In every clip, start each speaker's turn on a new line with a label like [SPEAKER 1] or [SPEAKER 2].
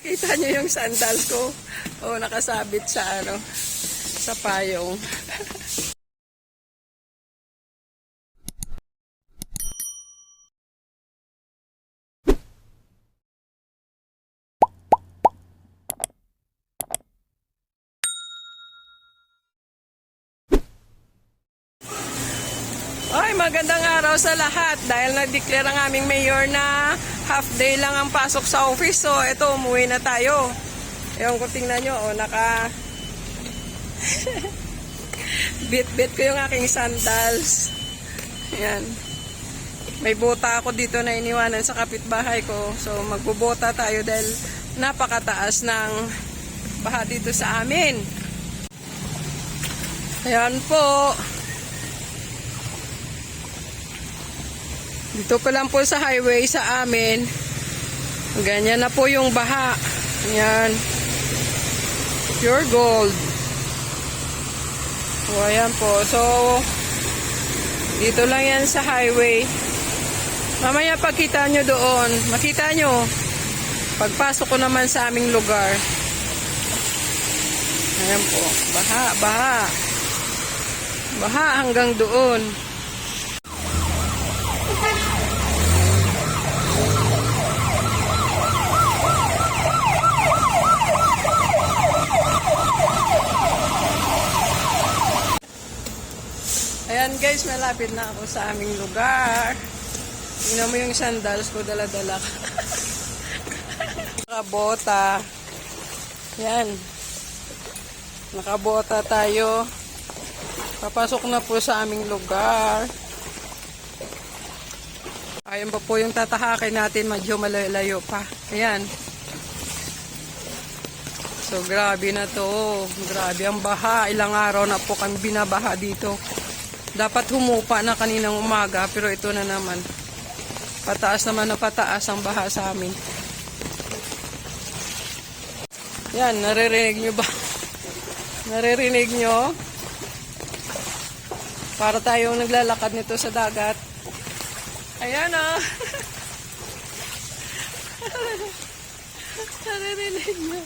[SPEAKER 1] Nakita nyo yung sandal ko? O, nakasabit sa ano, sa payong. Ay, magandang araw sa lahat. Dahil nag-declare ang aming mayor na half day lang ang pasok sa office. So, ito, umuwi na tayo. Ewan ko, tingnan nyo, naka bit-bit ko yung aking sandals. Ayan. May bota ako dito na iniwanan sa kapitbahay ko. So, magbubota tayo dahil napakataas ng baha dito sa amin. Ayan po. Dito pa lang po sa highway sa amin. Ganyan na po yung baha. Ayan. Pure gold. O, ayan po. So, dito lang yan sa highway. Mamaya pagkita nyo doon, makita nyo. Pagpasok ko naman sa aming lugar. Ayan po. Baha, baha. Baha hanggang doon. Ayan guys, malapit na ako sa aming lugar. Tingnan mo yung sandals ko, dala-dala. Nakabota. Ayan. Nakabota tayo. Papasok na po sa aming lugar. Ayan pa po yung tatahakin natin, medyo malayo pa. Ayan. So grabe na to. Grabe ang baha. Ilang araw na po kami binabaha dito. Dapat humupa na kaninang umaga, pero ito na naman. Pataas naman na pataas ang baha sa amin. Yan, naririnig nyo ba? Naririnig nyo? Para tayong naglalakad nito sa dagat. Ayan o. Naririnig nyo?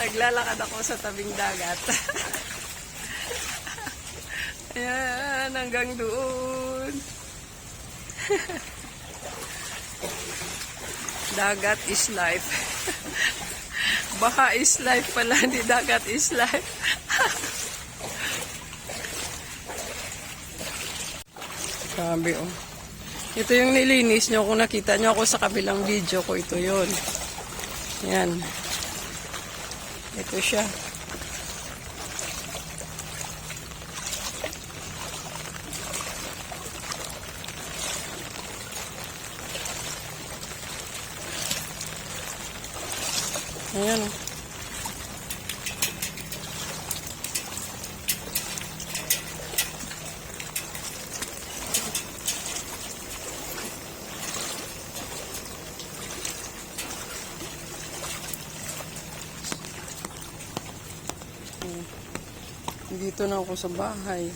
[SPEAKER 1] Naglalakad ako sa tabing dagat. Ayan, hanggang doon. Dagat is life. Baha is life pala, hindi dagat is life. Sabi oh. Ito yung nilinis nyo. Kung nakita nyo ako sa kabilang video ko, ito yun. Ayan. Ito siya. Ayan. Dito na ako sa bahay.